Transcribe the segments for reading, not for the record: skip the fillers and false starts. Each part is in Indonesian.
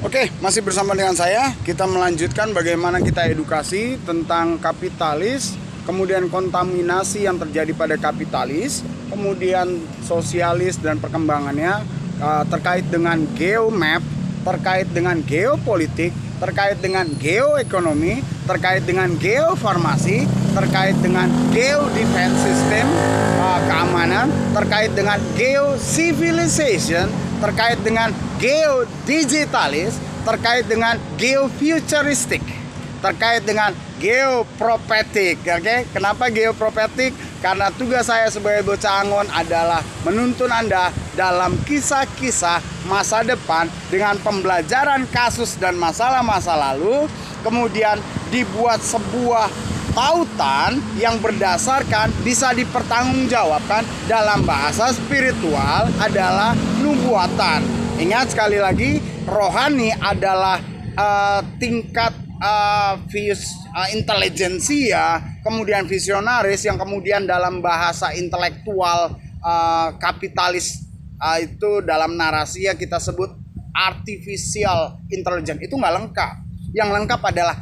Oke, masih bersama dengan saya. Kita melanjutkan bagaimana kita edukasi tentang kapitalis, kemudian kontaminasi yang terjadi pada kapitalis, kemudian sosialis dan perkembangannya, terkait dengan geomap, terkait dengan geopolitik, terkait dengan geoekonomi, terkait dengan geofarmasi, terkait dengan geodefense system, keamanan, terkait dengan geocivilization, terkait dengan geodigitalis, terkait dengan geofuturistik, terkait dengan geopropetik. Oke, kenapa geopropetik? Karena tugas saya sebagai bocah Angon adalah menuntun Anda dalam kisah-kisah masa depan dengan pembelajaran kasus dan masalah masa lalu, kemudian dibuat sebuah tautan yang berdasarkan bisa dipertanggungjawabkan dalam bahasa spiritual adalah nubuatan. Ingat sekali lagi, rohani adalah tingkat intelijensia, kemudian visionaris yang kemudian dalam bahasa intelektual kapitalis itu dalam narasi ya kita sebut artificial intelligence. Itu nggak lengkap. Yang lengkap adalah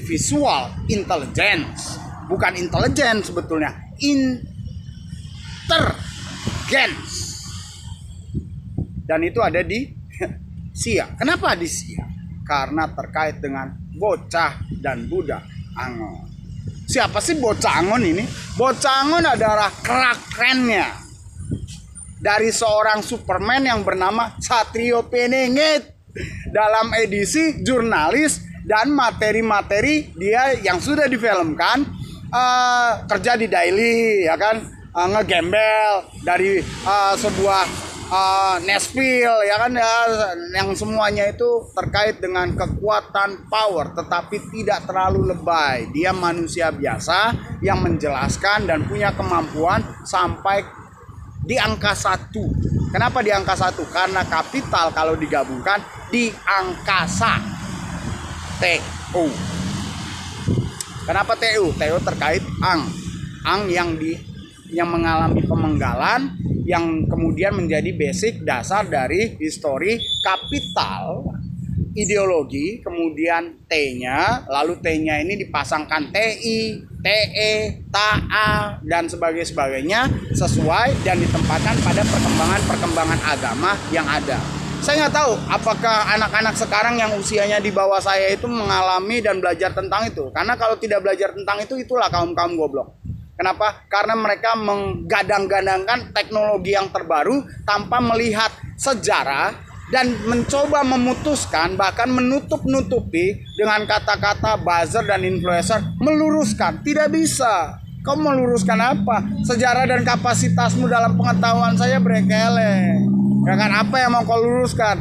visual intelligence, bukan intelligence sebetulnya, intelligence. Dan itu ada di Sia. Kenapa di Sia? Karena terkait dengan bocah dan budak Angon. Siapa sih bocah Angon ini? Bocah Angon adalah krakennya dari seorang Superman yang bernama Satrio Penengit. Dalam edisi jurnalis dan materi-materi dia yang sudah difilmkan, kerja di daily ya kan, ngegembel dari sebuah Nashville ya kan ya, yang semuanya itu terkait dengan kekuatan power tetapi tidak terlalu lebay. Dia manusia biasa yang menjelaskan dan punya kemampuan sampai di angka 1. Kenapa di angka 1? Karena kapital kalau digabungkan di angkasa. TU. Kenapa TU? TU terkait ang yang mengalami pemenggalan, yang kemudian menjadi basic dasar dari histori kapital, ideologi, kemudian T-nya, lalu T-nya ini dipasangkan TI, TE, TA, dan sebagainya sesuai dan ditempatkan pada perkembangan agama yang ada. Saya nggak tahu apakah anak-anak sekarang yang usianya di bawah saya itu mengalami dan belajar tentang itu. Karena kalau tidak belajar tentang itu, itulah kaum-kaum goblok. Kenapa? Karena mereka menggadang-gadangkan teknologi yang terbaru tanpa melihat sejarah dan mencoba memutuskan, bahkan menutup-nutupi dengan kata-kata buzzer dan influencer, meluruskan. Tidak bisa. Kau meluruskan apa? Sejarah dan kapasitasmu dalam pengetahuan saya brekele. Ya kan, apa yang mau kau luruskan?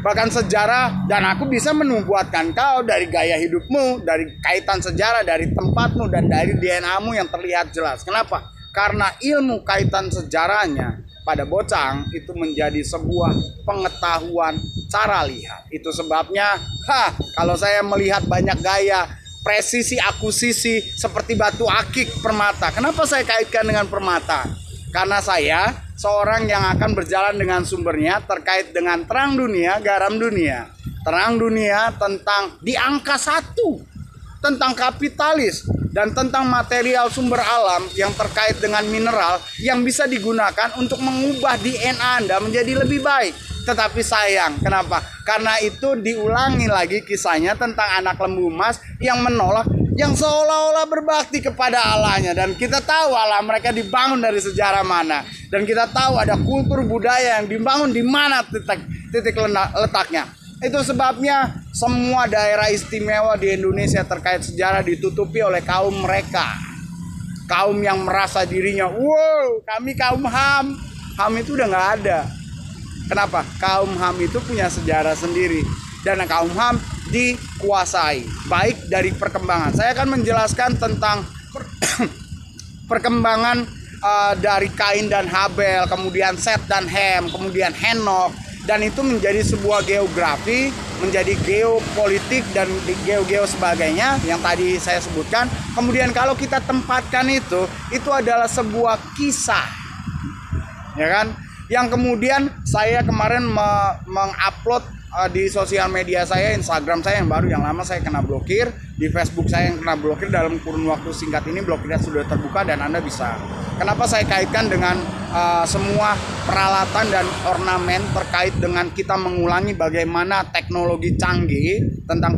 Bahkan sejarah, dan aku bisa menubuatkan kau dari gaya hidupmu, dari kaitan sejarah, dari tempatmu, dan dari DNA-mu yang terlihat jelas. Kenapa? Karena ilmu kaitan sejarahnya pada bocang itu menjadi sebuah pengetahuan cara lihat. Itu sebabnya, kalau saya melihat banyak gaya presisi akusisi seperti batu akik permata. Kenapa saya kaitkan dengan permata? Karena saya seorang yang akan berjalan dengan sumbernya terkait dengan terang dunia, garam dunia. Terang dunia tentang di angka 1, tentang kapitalis, dan tentang material sumber alam yang terkait dengan mineral yang bisa digunakan untuk mengubah DNA Anda menjadi lebih baik. Tetapi sayang, kenapa? Karena itu diulangi lagi kisahnya tentang anak lembu emas yang menolak, yang seolah-olah berbakti kepada Allahnya. Dan kita tahu Allah mereka dibangun dari sejarah mana. Dan kita tahu ada kultur budaya yang dibangun di mana titik letaknya. Itu sebabnya semua daerah istimewa di Indonesia terkait sejarah ditutupi oleh kaum mereka. Kaum yang merasa dirinya, wow, kami kaum HAM. HAM itu udah gak ada. Kenapa? Kaum HAM itu punya sejarah sendiri. Dan kaum HAM dikuasai, baik dari perkembangan. Saya akan menjelaskan tentang perkembangan dari Kain dan Habel, kemudian Set dan Hem, kemudian Henok. Dan itu menjadi sebuah geografi, menjadi geopolitik dan geo sebagainya yang tadi saya sebutkan. Kemudian kalau kita tempatkan itu adalah sebuah kisah, ya kan? Yang kemudian saya kemarin mengupload di sosial media saya, Instagram saya yang baru, yang lama saya kena blokir, di Facebook saya yang kena blokir. Dalam kurun waktu singkat ini blokirnya sudah terbuka dan Anda bisa. Kenapa saya kaitkan dengan semua peralatan dan ornamen terkait dengan kita mengulangi bagaimana teknologi canggih tentang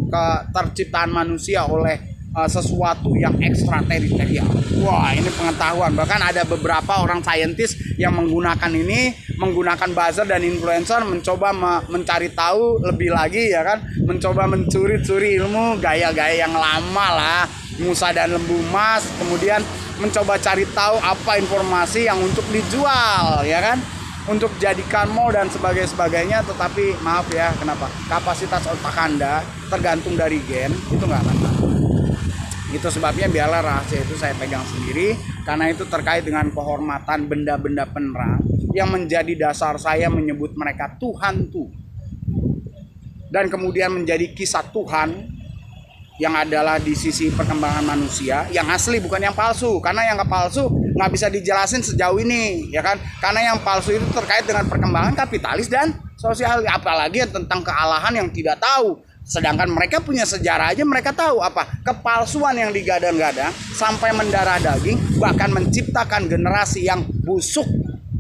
keterciptaan manusia oleh sesuatu yang ekstrateritorial. Wah, ini pengetahuan. Bahkan ada beberapa orang saintis yang menggunakan ini, menggunakan buzzer dan influencer, mencoba mencari tahu lebih lagi, ya kan, mencoba mencuri-curi ilmu gaya-gaya yang lama lah, Musa dan Lembu Mas, kemudian mencoba cari tahu apa informasi yang untuk dijual, ya kan, untuk jadikan mall dan sebagainya. Tetapi maaf ya, kenapa? Kapasitas otak Anda tergantung dari gen, itu nggak akan tahu. Itu sebabnya biarlah rahasia itu saya pegang sendiri, karena itu terkait dengan kehormatan benda-benda penerang yang menjadi dasar saya menyebut mereka Tuhan tuh. Dan kemudian menjadi kisah Tuhan yang adalah di sisi perkembangan manusia yang asli, bukan yang palsu. Karena yang palsu nggak bisa dijelasin sejauh ini, ya kan? Karena yang palsu itu terkait dengan perkembangan kapitalis dan sosial, apalagi tentang kealahan yang tidak tahu. Sedangkan mereka punya sejarah aja, mereka tahu apa kepalsuan yang digadang-gadang sampai mendarah daging, bahkan menciptakan generasi yang busuk,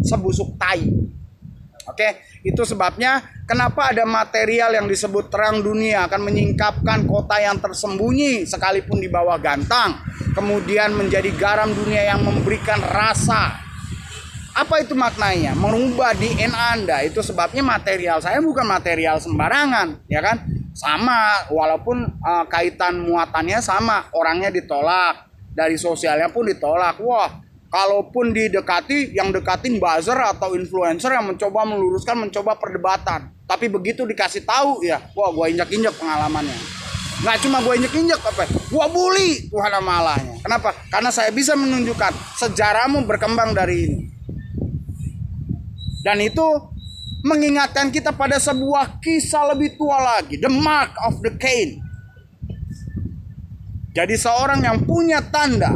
sebusuk tai. Oke, itu sebabnya kenapa ada material yang disebut terang dunia akan menyingkapkan kota yang tersembunyi sekalipun di bawah gantang, kemudian menjadi garam dunia yang memberikan rasa. Apa itu maknanya? Merubah DNA Anda. Itu sebabnya material saya bukan material sembarangan, ya kan? Sama, walaupun kaitan muatannya sama, orangnya ditolak, dari sosialnya pun ditolak. Wah, kalaupun didekati, yang dekatin buzzer atau influencer yang mencoba meluruskan, mencoba perdebatan. Tapi begitu dikasih tahu, ya, wah, gua injak-injak pengalamannya. Nggak cuma gua injak-injak, gua bully, Tuhan sama Allahnya. Kenapa? Karena saya bisa menunjukkan sejarahmu berkembang dari ini. Dan itu mengingatkan kita pada sebuah kisah lebih tua lagi, The Mark of the Cain. Jadi seorang yang punya tanda.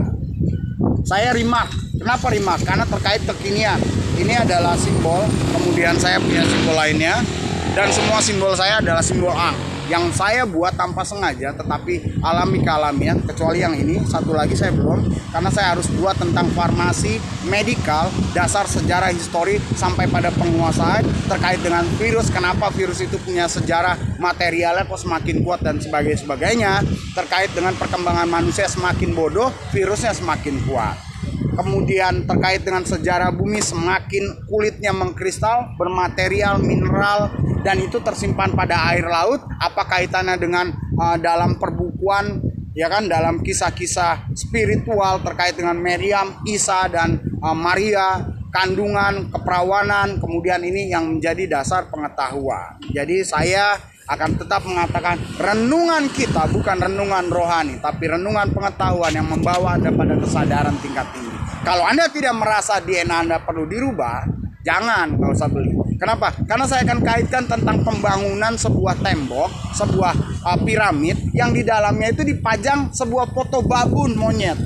Saya remark. Kenapa remark? Karena terkait kekinian. Ini adalah simbol, kemudian saya punya simbol lainnya, dan semua simbol saya adalah simbol ang yang saya buat tanpa sengaja, tetapi alami kealamian. Kecuali yang ini, satu lagi saya belum, karena saya harus buat tentang farmasi, medikal, dasar sejarah histori sampai pada penguasaan terkait dengan virus. Kenapa virus itu punya sejarah materialnya kok semakin kuat dan sebagainya. Terkait dengan perkembangan manusia semakin bodoh, virusnya semakin kuat. Kemudian terkait dengan sejarah bumi, semakin kulitnya mengkristal, bermaterial, mineral, dan itu tersimpan pada air laut. Apa kaitannya dengan dalam perbukuan, ya kan, dalam kisah-kisah spiritual terkait dengan Maryam, Isa, dan Maria, kandungan, keperawanan, kemudian ini yang menjadi dasar pengetahuan. Jadi saya akan tetap mengatakan renungan kita bukan renungan rohani, tapi renungan pengetahuan yang membawa Anda pada kesadaran tingkat tinggi. Kalau Anda tidak merasa DNA Anda perlu dirubah, nggak usah beli. Kenapa? Karena saya akan kaitkan tentang pembangunan sebuah tembok, sebuah piramid yang di dalamnya itu dipajang sebuah foto babun monyet.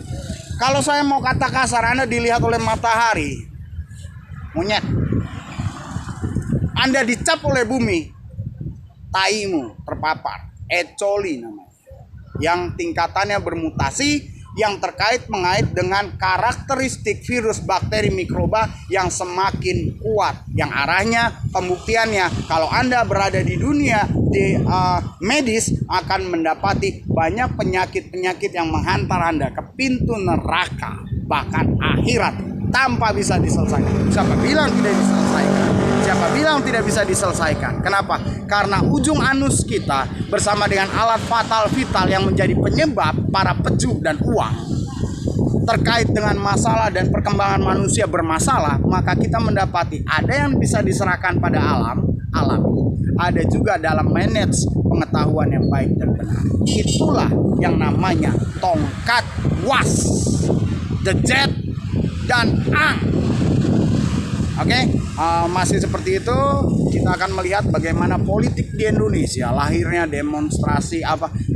Kalau saya mau kata kasar, Anda dilihat oleh matahari, monyet. Anda dicap oleh bumi, taimu terpapar, E. coli namanya, yang tingkatannya bermutasi, yang mengait dengan karakteristik virus, bakteri, mikroba yang semakin kuat, yang arahnya pembuktiannya kalau Anda berada di dunia di medis akan mendapati banyak penyakit-penyakit yang menghantar Anda ke pintu neraka, bahkan akhirat, tanpa bisa diselesaikan. Siapa bilang tidak diselesaikan? Siapa bilang tidak bisa diselesaikan? Kenapa? Karena ujung anus kita bersama dengan alat fatal vital yang menjadi penyebab para peju dan uang terkait dengan masalah dan perkembangan manusia bermasalah, maka kita mendapati ada yang bisa diserahkan pada alam, ada juga dalam manage pengetahuan yang baik dan benar. Itulah yang namanya tongkat was, the jet, dan ang. Oke, masih seperti itu kita akan melihat bagaimana politik di Indonesia, lahirnya demonstrasi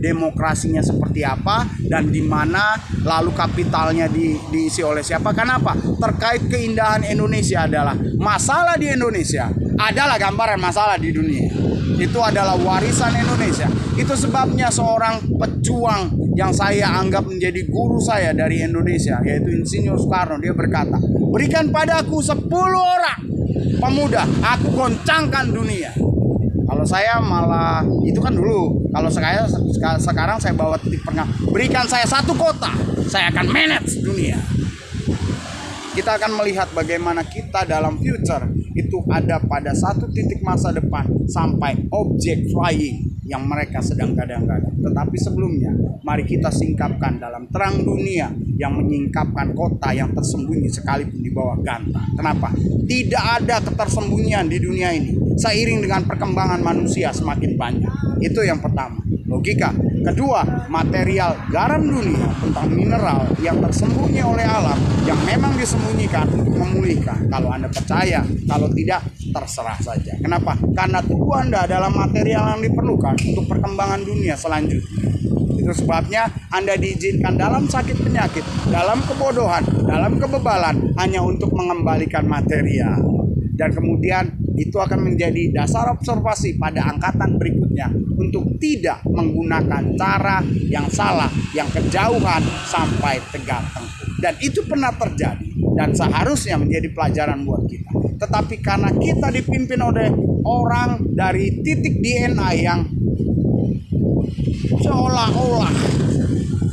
demokrasinya seperti apa, dan di mana lalu kapitalnya diisi oleh siapa. Kenapa? Terkait keindahan Indonesia adalah masalah di Indonesia adalah gambaran masalah di dunia. Itu adalah warisan Indonesia. Itu sebabnya seorang pejuang yang saya anggap menjadi guru saya dari Indonesia, yaitu Insinyur Soekarno, dia berkata, berikan padaku 10 orang pemuda, aku goncangkan dunia. Kalau saya malah, itu kan dulu. Kalau sekarang saya bawa titik tengah, berikan saya 1 kota, saya akan manage dunia. Kita akan melihat bagaimana kita dalam future itu ada pada satu titik masa depan sampai objek flying yang mereka sedang gadang-gadang. Tetapi sebelumnya, mari kita singkapkan dalam terang dunia yang menyingkapkan kota yang tersembunyi sekalipun di bawah ganta. Kenapa? Tidak ada ketersembunyian di dunia ini. Seiring dengan perkembangan manusia semakin banyak. Itu yang pertama, logika. Kedua, material garam dunia tentang mineral yang tersembunyi oleh alam yang memang disembunyikan untuk memulihkan. Kalau Anda percaya, kalau tidak, terserah saja. Kenapa? Karena tubuh Anda adalah material yang diperlukan untuk perkembangan dunia selanjutnya. Itu sebabnya Anda diizinkan dalam sakit penyakit, dalam kebodohan, dalam kebebalan hanya untuk mengembalikan material. Dan kemudian itu akan menjadi dasar observasi pada angkatan berikutnya untuk tidak menggunakan cara yang salah, yang kejauhan sampai Tegak Tengku. Dan itu pernah terjadi dan seharusnya menjadi pelajaran buat kita. Tetapi karena kita dipimpin oleh orang dari titik DNA yang seolah-olah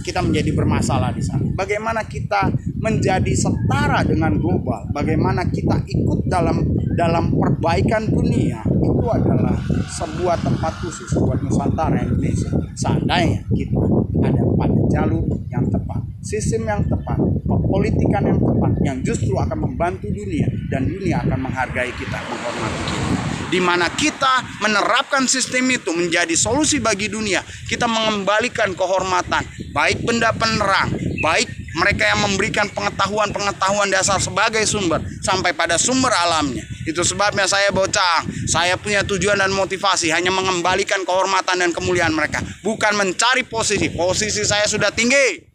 kita menjadi bermasalah di sana. Bagaimana kita menjadi setara dengan global? Bagaimana kita ikut dalam perbaikan dunia? Itu adalah sebuah tempat khusus buat Nusantara Indonesia. Seandainya kita ada pada jalur yang tepat, sistem yang tepat, politikan yang tepat, yang justru akan membantu dunia dan dunia akan menghargai kita, menghormati kita. Di mana kita menerapkan sistem itu menjadi solusi bagi dunia. Kita mengembalikan kehormatan, baik benda penerang, baik mereka yang memberikan pengetahuan dasar sebagai sumber, sampai pada sumber alamnya. Itu sebabnya saya Bocang, saya punya tujuan dan motivasi hanya mengembalikan kehormatan dan kemuliaan mereka. Bukan mencari posisi, posisi saya sudah tinggi.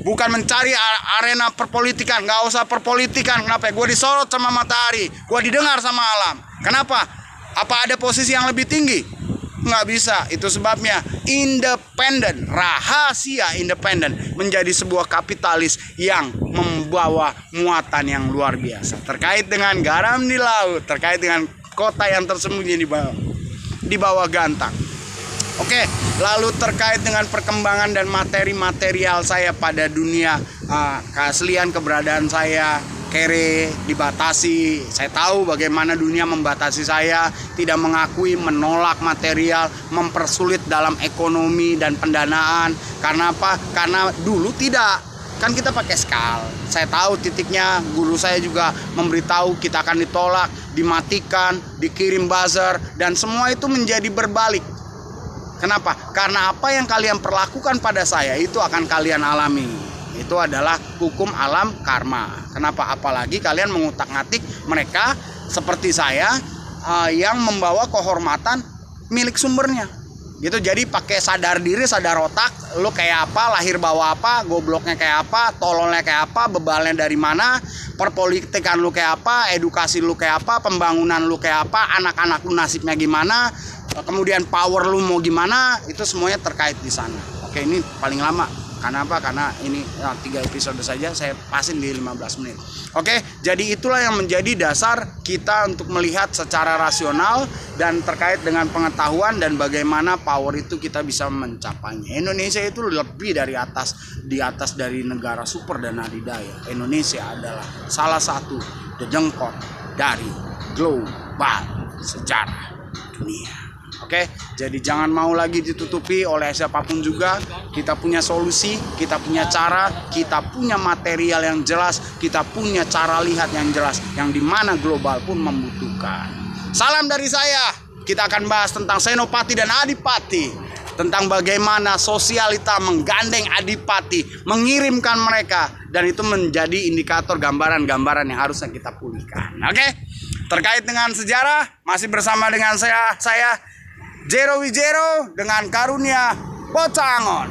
Bukan mencari arena perpolitikan, nggak usah perpolitikan. Kenapa? Gue disorot sama matahari, gue didengar sama alam. Kenapa? Apa ada posisi yang lebih tinggi? Nggak bisa. Itu sebabnya independen, rahasia independen menjadi sebuah kapitalis yang membawa muatan yang luar biasa. Terkait dengan garam di laut, terkait dengan kota yang tersembunyi di bawah gantang. Oke, lalu terkait dengan perkembangan dan materi material saya pada dunia, keaslian keberadaan saya, kere, dibatasi. Saya tahu bagaimana dunia membatasi saya, tidak mengakui, menolak material, mempersulit dalam ekonomi dan pendanaan. Karena apa? Karena dulu tidak. Kan kita pakai skal. Saya tahu titiknya, guru saya juga memberitahu kita akan ditolak, dimatikan, dikirim buzzer, dan semua itu menjadi berbalik. Kenapa? Karena apa yang kalian perlakukan pada saya itu akan kalian alami. Itu adalah hukum alam karma. Kenapa? Apalagi kalian mengutak-ngatik mereka seperti saya yang membawa kehormatan milik sumbernya. Gitu. Jadi pakai sadar diri, sadar otak, lu kayak apa, lahir bawa apa, gobloknya kayak apa, tololnya kayak apa, bebalnya dari mana, perpolitikan lu kayak apa, edukasi lu kayak apa, pembangunan lu kayak apa, anak-anak lu nasibnya gimana, kemudian power lu mau gimana, itu semuanya terkait di sana. Oke, ini paling lama. Karena apa? Karena ini 3 episode saja, saya pasin di 15 menit. Oke, jadi itulah yang menjadi dasar kita untuk melihat secara rasional dan terkait dengan pengetahuan dan bagaimana power itu kita bisa mencapainya. Indonesia itu lebih dari di atas dari negara super dan adidaya. Indonesia adalah salah satu jengkot dari global sejarah dunia. Oke, jadi jangan mau lagi ditutupi oleh siapapun juga. Kita punya solusi, kita punya cara, kita punya material yang jelas, kita punya cara lihat yang jelas, yang dimana global pun membutuhkan. Salam dari saya. Kita akan bahas tentang senopati dan adipati, tentang bagaimana sosialita menggandeng adipati, mengirimkan mereka, dan itu menjadi indikator gambaran-gambaran yang harusnya kita pulihkan. Oke, terkait dengan sejarah masih bersama dengan saya Jero Wijero dengan karunia Bocangon.